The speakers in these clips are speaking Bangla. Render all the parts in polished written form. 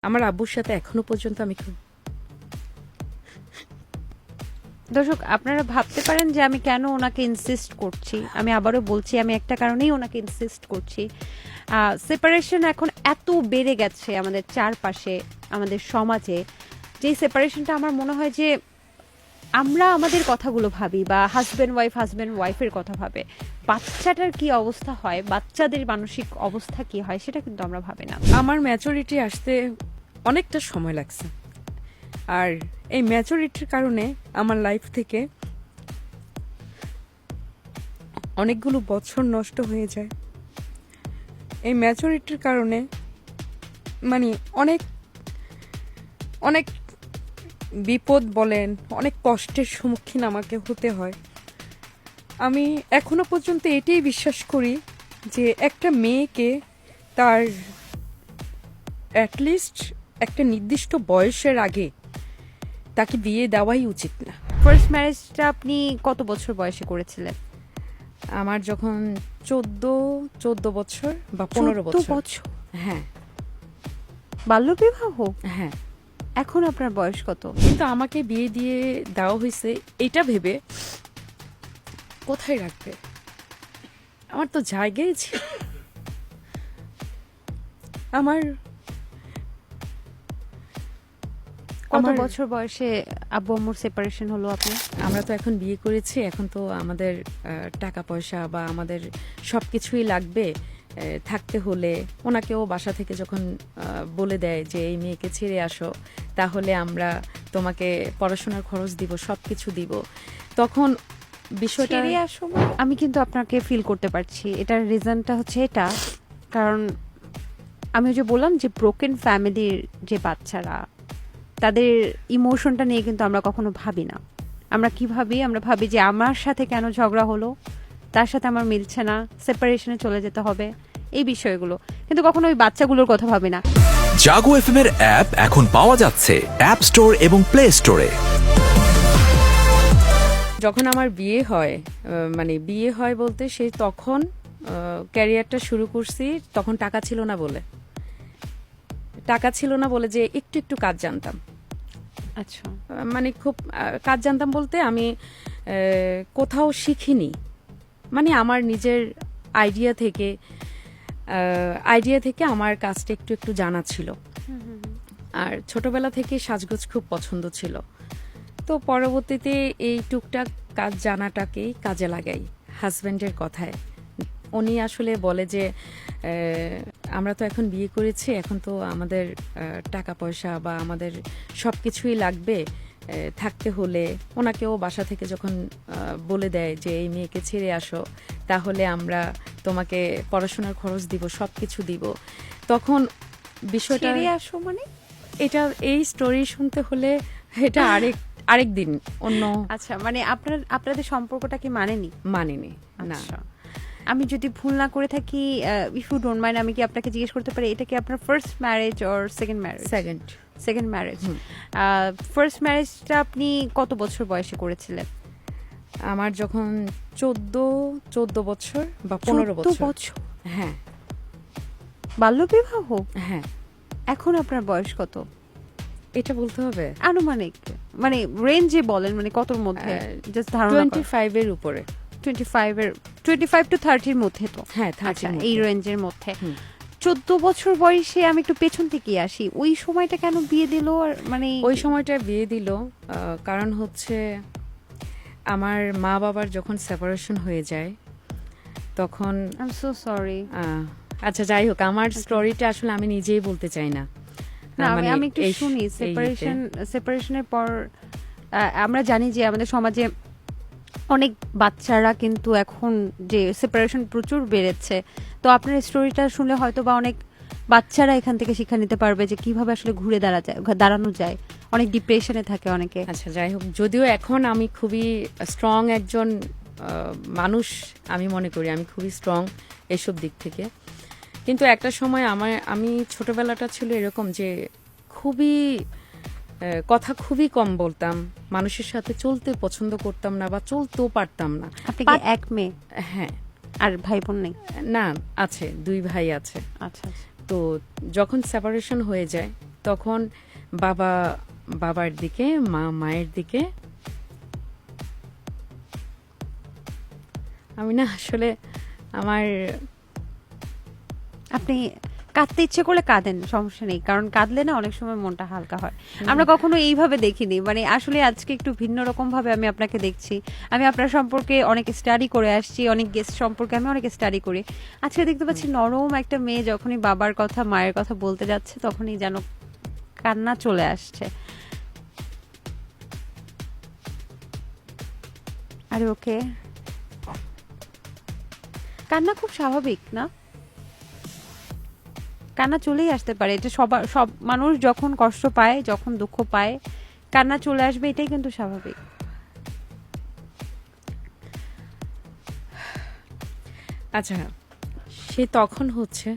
আমার আব্বুর সাথে এখনো পর্যন্ত আমি খুব দর্শক আপনারা ভাবতে পারেন যে আমি কেন ওনাকে ইনসিস্ট করছি, আমি আবারও বলছি আমি একটা কারণেই ওনাকে ইনসিস্ট করছি। সেপারেশন এখন এত বেড়ে গেছে আমাদের চারপাশে, আমাদের সমাজে, যে সেপারেশনটা আমার মনে হয় যে আমরা আমাদের কথাগুলো ভাবি বা হাজব্যান্ড ওয়াইফের কথা ভাবে, বাচ্চাটার কি অবস্থা হয়, বাচ্চাদের মানসিক অবস্থা কি হয় সেটা কিন্তু আমরা ভাবি না। আমার ম্যাচুরিটি আসতে অনেকটা সময় লাগছে, আর এই ম্যাচুরিটির কারণে আমার লাইফ থেকে অনেকগুলো বছর নষ্ট হয়ে যায়। এই ম্যাচুরিটির কারণে মানে অনেক অনেক বিপদ বলেন, অনেক কষ্টের সম্মুখীন আমাকে হতে হয়। আমি এখনো পর্যন্ত এটাই বিশ্বাস করি যে একটা মেয়েকে তার অ্যাটলিস্ট একটা নির্দিষ্ট বয়সের আগে তাকে বিয়ে দেওয়াই উচিত না। ফার্স্ট ম্যারেজটা আপনি কত বছর বয়সে করেছিলেন? আমার যখন 14 বছর বা 15 বছর। হ্যাঁ। বাল্যবিবাহ? হ্যাঁ। এখন আপনার বয়স কত? কিন্তু আমাকে বিয়ে দিয়ে দেওয়া হয়েছে এটা ভেবে কোথায় রাখবে, আমার তো জায়গায় ছিল। আমার কত বছর বয়সে আব্বু আম্মুর সেপারেশন হলো আপনার? আমরা তো এখন বিয়ে করেছি, এখন তো আমাদের টাকা পয়সা বা আমাদের সবকিছুই লাগবে। থাকতে হলে ওনাকেও বাসা থেকে যখন বলে দেয় যে এই মেয়েকে ছেড়ে আসো, তাহলে আমরা তোমাকে পড়াশোনার খরচ দিব, সবকিছু দিব, তখন বিষয়টা ছেড়ে আসো মানে? আমি কিন্তু আপনাকে ফিল করতে পারছি। এটার রিজনটা হচ্ছে এটা, কারণ আমি যে বললাম যে ব্রোকেন ফ্যামিলির যে বাচ্চারা, তাদের ইমোশনটা নিয়ে কিন্তু আমরা কখনো ভাবি না। আমরা কি ভাবি? আমরা ভাবি যে আমার সাথে কেন ঝগড়া হলো, তার সাথে আমার মিলছে না, সেপারেশনে চলে যেতে হবে, এই বিষয়গুলো, কিন্তু কখনো ওই বাচ্চাগুলোর কথা ভাবি না। জাগো এফএম এর অ্যাপ এখন পাওয়া যাচ্ছে অ্যাপ স্টোর এবং প্লে স্টোরে। যখন আমার বিয়ে হয়, মানে বিয়ে হয় বলতে সেই তখন ক্যারিয়ারটা শুরু করছি, তখন টাকা ছিল না বলে যে একটু একটু কাজ জানতাম। আচ্ছা। মানে খুব কাজ জানতাম বলতে আমি কোথাও শিখিনি, মানে আমার নিজের আইডিয়া থেকে আমার কাজটা একটু একটু জানা ছিল। আর ছোটবেলা থেকে সাজগোজ খুব পছন্দ ছিল, তো পরবর্তীতে এই টুকটাক কাজ জানাটাকেই কাজে লাগাই হাজব্যান্ডের কথায়। উনি আসলে বলে যে আমরা তো এখন বিয়ে করেছি, এখন তো আমাদের টাকা পয়সা বা আমাদের সবকিছুই লাগবে। থাকতে হলে ওনাকেও বাসা থেকে যখন বলে দেয় যে এই মেয়েকে ছেড়ে আসো, তাহলে আমরা তোমাকে পড়াশোনার খরচ দিব, সবকিছু দিব, তখন বিষয়টা ছেড়ে আসো মানে? এটা এই স্টোরি শুনতে হলে এটা আরেক দিন অন্য। আচ্ছা, মানে আপনাদের সম্পর্কটা কি মানেনি? মানেনি না। আচ্ছা। আমি যদি ভুল না করে থাকি, ইফ ইউ ডোন্ট মাইন্ড, আমি কি আপনাকে জিজ্ঞেস করতে পারি এটা কি আপনার first marriage or second marriage? Second marriage. First ম্যারেজটা আপনি কত বছর বয়সে করেছিলেন? আমার যখন 14 বছর বা 15 বছর। হ্যাঁ। বাল্যবিবাহ? হ্যাঁ। এখন আপনার বয়স কত? এটা বলতে হবে আনুমানিক, মানে রেঞ্জে বলেন, মানে কতর মধ্যে? জাস্ট ধারণা। 25 এর উপরে। 25 to 30 এর মধ্যে তো? হ্যাঁ, আচ্ছা, এই রেঞ্জের মধ্যে। 14 বছর বয়সে আমি একটু পেছন থেকে আসি, ওই সময়টা কেন বিয়ে দিল? আর মানে ওই সময়টা বিয়ে দিল কারণ হচ্ছে আমার মা বাবার যখন সেপারেশন হয়ে যায় তখন আই এম সো সরি। আচ্ছা, যাই হোক, আমার স্টোরিটা আসলে আমি নিজেই বলতে চাই না। না, আমি একটু শুনি। সেপারেশনের পর আমরা জানি যে আমাদের সমাজে অনেক বাচ্চারা কিন্তু এখন যে সেপারেশন প্রচুর বেড়েছে, তো আপনার স্টোরিটা শুনলে হয়তো বা অনেক বাচ্চারা এখান থেকে শিক্ষা নিতে পারবে যে কিভাবে আসলে ঘুরে দাঁড়ানো যায়। অনেক ডিপ্রেশনে থাকে অনেকে। আচ্ছা, যাই হোক, যদিও এখন আমি খুবই স্ট্রং একজন মানুষ, আমি মনে করি আমি খুবই স্ট্রং এসব দিক থেকে, কিন্তু একটা সময় আমি ছোটবেলাটা ছিল এরকম যে কথা খুবই কম বলতাম, মানুষের সাথে চলতে পছন্দ করতাম না বা চলতেও পারতাম না। আপনি কি এক মেয়ে? হ্যাঁ। আর ভাই বোন নেই? না, আছে, 2 ভাই আছে। আচ্ছা। তো যখন সেপারেশন হয়ে যায় তখন বাবা বাবার দিকে, মা মায়ের দিকে। আমি না আসলে আমার আপনি কাঁদতে ইচ্ছে করলে কাঁদেন, সমস্যা নেই, কারণ কাঁদলে না অনেক সময় মনটা হালকা হয়। আমরা কখনো এইভাবে দেখিনি, মানে আসলে আজকে একটু ভিন্ন রকম ভাবে আমি আপনাকে দেখছি। আমি আপনার সম্পর্কে অনেক স্টাডি করে আসছি, অনেক গেস্ট সম্পর্কে আমি অনেক স্টাডি করি। আজকে দেখতে পাচ্ছি নরম একটা মেয়ে যখনই বাবার কথা মায়ের কথা বলতে যাচ্ছে তখনই যেন কান্না চলে আসছে। আরে ওকে, কান্না খুব স্বাভাবিক না? কান্না চলেই আসতে পারে, এটা সব মানুষ যখন কষ্ট পায়, যখন দুঃখ পায়, কান্না চলে আসবে, এটাই কিন্তু স্বাভাবিক। আচ্ছা, সে তখন হচ্ছে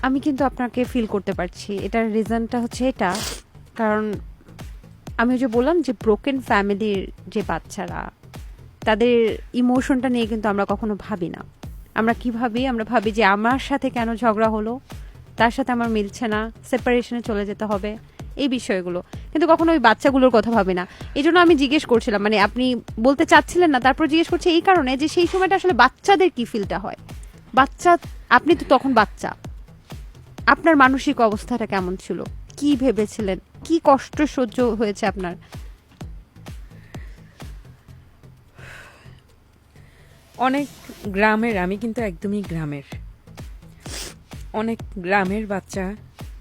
আমি কিন্তু আপনাকে ফিল করতে পারছি। এটার রিজনটা হচ্ছে এটা, কারণ আমি ওই যে বললাম যে ব্রোকেন ফ্যামিলির যে বাচ্চারা, তাদের ইমোশনটা নিয়ে কিন্তু আমরা কখনো ভাবি না। আমরা কি ভাবি? আমরা ভাবি যে আমার সাথে কেন ঝগড়া হলো, তার সাথে আমার মিলছে না, সেপারেশনে চলে যেতে হবে, এই বিষয়গুলো, কিন্তু কখনো ওই বাচ্চাগুলোর কথা ভাবি না। এই জন্য আমি জিজ্ঞেস করছিলাম, মানে আপনি বলতে চাচ্ছিলেন না, তারপর জিজ্ঞেস করছি এই কারণে যে সেই সময়টা আসলে বাচ্চাদের কি ফিলটা হয়। বাচ্চা, আপনি তো তখন বাচ্চা, আপনার মানসিক অবস্থাটা কেমন ছিল, কি ভেবেছিলেন, কি কষ্ট সহ্য হয়েছে আপনার? অনেক গ্রামের, আমি কিন্তু একদমই গ্রামের, অনেক গ্রামের বাচ্চা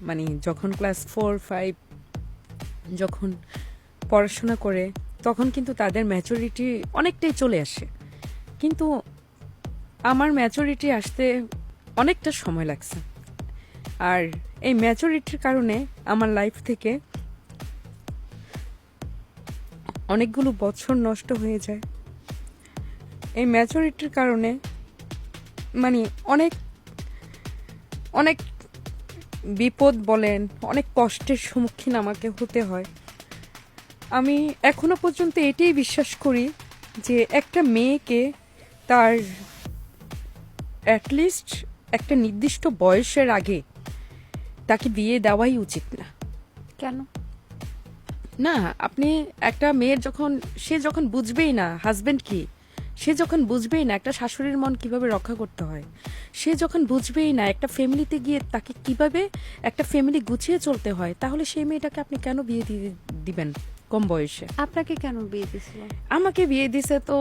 মানে যখন ক্লাস 4-5 যখন পড়াশোনা করে তখন কিন্তু তাদের ম্যাচুরিটি অনেকটাই চলে আসে, কিন্তু আমার ম্যাচুরিটি আসতে অনেকটা সময় লাগছে। আর এই ম্যাচুরিটির কারণে আমার লাইফ থেকে অনেকগুলো বছর নষ্ট হয়ে যায়। এই ম্যাচুরিটির কারণে মানে অনেক অনেক বিপদ বলেন, অনেক কষ্টের সম্মুখীন আমাকে হতে হয়। আমি এখনো পর্যন্ত এটাই বিশ্বাস করি যে একটা মেয়েকে তার অ্যাটলিস্ট একটা নির্দিষ্ট বয়সের আগে তাকে বিয়ে দেওয়াই উচিত না। কেন? না, আপনি একটা মেয়ের সে যখন বুঝবেই না হাজবেন্ড কি, সে যখন বুঝবেই না একটা শাশুড়ির মন কিভাবে রক্ষা করতে হয়, সে যখন বুঝবেই না একটা ফ্যামিলিতে গিয়ে তাকে কিভাবে একটা ফ্যামিলি গুছিয়ে চলতে হয়, তাহলে সেই মেয়েটাকে আপনি কেন বিয়ে দিবেন কম বয়সে? আপনাকে কেন বিয়ে দিছিল? আমাকে বিয়ে দিছে তো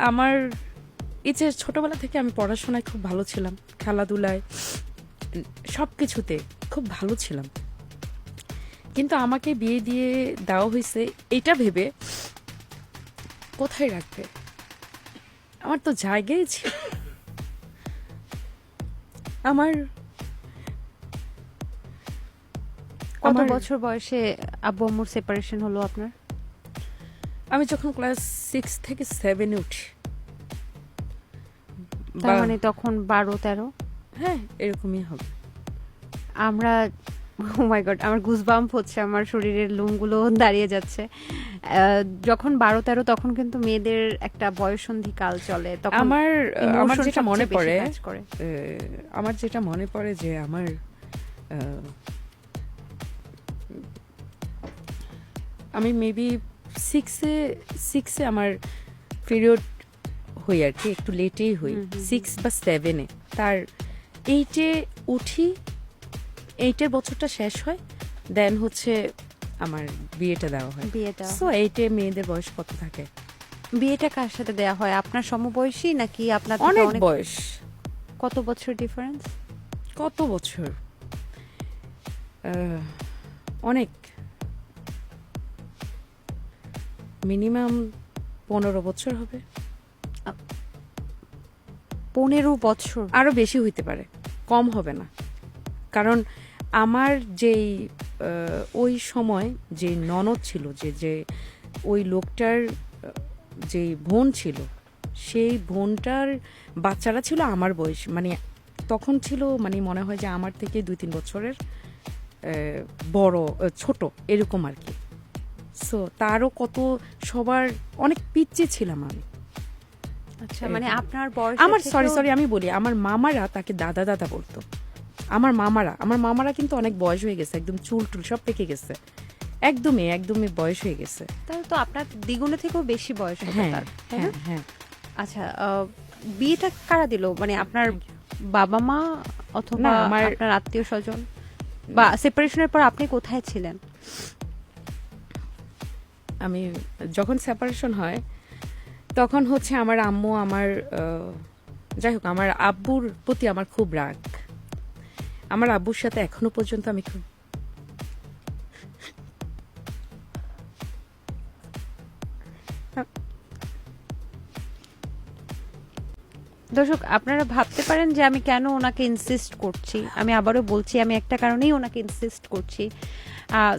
আমার এই যে ছোটবেলা থেকে আমি পড়াশোনায় খুব ভালো ছিলাম, খেলাধুলায় সব কিছুতে খুব ভালো ছিলাম, কিন্তু আমাকে বিয়ে দিয়ে দেওয়া হয়েছে এটা ভেবে কোথায় রাখবে, আমার তো জায়গায় ছিল। আমার কত বছর বয়সে আব্বু আম্মুর সেপারেশন হলো আপনার? আমি যখন ক্লাস 6 থেকে 7 উঠি, তার মানে তখন 12-13? হ্যাঁ এরকমই হবে। আমরা, ও মাই গড, আমার গুজবাম্প হচ্ছে, আমার শরীরের লোমগুলো দাঁড়িয়ে যাচ্ছে। যখন 12-13 তখন কিন্তু মেয়েদের একটা বয়ঃসন্ধি কাল চলে, তখন আমার emotion যেটা মনে সবচেয়ে বেশি পড়ে, কাজ করে। আমার যেটা মনে পড়ে যে আমার আমি মেবি 6-এ আমার পিরিয়ড হই আর কি, একটু লেটেই হই, 6 বা 7-এ। তার 8-এ উঠি, 8-এর বছরটা শেষ হয়, দেন হচ্ছে আমার বিয়েটা দেওয়া হয়। বিয়েটা সো 8-এ মেয়েদের বয়স কত থাকে? বিয়েটা কার সাথে দেয়া হয়? আপনার সমবয়সী নাকি আপনার থেকে অনেক অনেক? বয়স। কত বছর ডিফারেন্স? কত বছর? অনেক, মিনিমাম 15 বছর হবে। 15 বছর? আরো বেশি হইতে পারে, কম হবে না, কারণ আমার যেই ওই সময় যে ননদ ছিল, যে ওই লোকটার যে বোন ছিল, সেই বোনটার বাচ্চারা ছিল আমার বয়স, মানে তখন ছিল, মানে মনে হয় যে আমার থেকে 2-3 বছরের বড়, ছোট এরকম আর কি। সো তারও কত, সবার অনেক পিচ্চি ছিলাম আমি। আচ্ছা, মানে আপনার বয়স, আমার সরি আমি বলি, আমার মামারা তাকে দাদা দাদা বলতো, আমার মামারা কিন্তু অনেক বয়স হয়ে গেছে, একদম চুল টুল সব পেকে গেছে, একদমই বয়স হয়ে গেছে। তাহলে তো আপনার দ্বিগুণে থেকেও বেশি বয়স হবে হ্যাঁ তার, তাই না? হ্যাঁ। আচ্ছা, বিয়েটা কারা দিল, মানে আপনার বাবা মা অথবা না, আমার- আপনার আত্মীয় স্বজন, বা সেপারেশনের পর আপনি কোথায় ছিলেন? আমি যখন সেপারেশন হয় তখন হচ্ছে আমার আম্মু যাই হোক, আমার আব্বুর প্রতি আমার খুব রাগ। আমার আব্বুর সাথে এখনো পর্যন্ত আমি খুব দর্শক, আপনারা ভাবতে পারেন যে আমি কেন ওনাকে ইনসিস্ট করছি। আমি আবারও বলছি, আমি একটা কারণেই ওনাকে ইনসিস্ট করছি।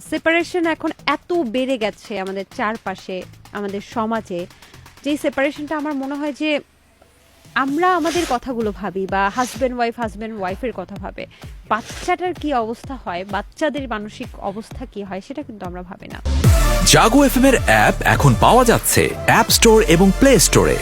সেপারেশন এখন এত বেড়ে গেছে আমাদের চারপাশে, আমাদের সমাজে, যেই সেপারেশনটা আমার মনে হয় যে আমরা আমাদের কথাগুলো ভাবি, বা হাজব্যান্ড ওয়াইফের কথা ভাবে, বাচ্চাটার কি অবস্থা হয়, বাচ্চাদের মানসিক অবস্থা কি হয়, সেটা কিন্তু আমরা ভাবি না। জাগো এফএম এর অ্যাপ এখন পাওয়া যাচ্ছে অ্যাপ স্টোর এবং প্লে স্টোরে।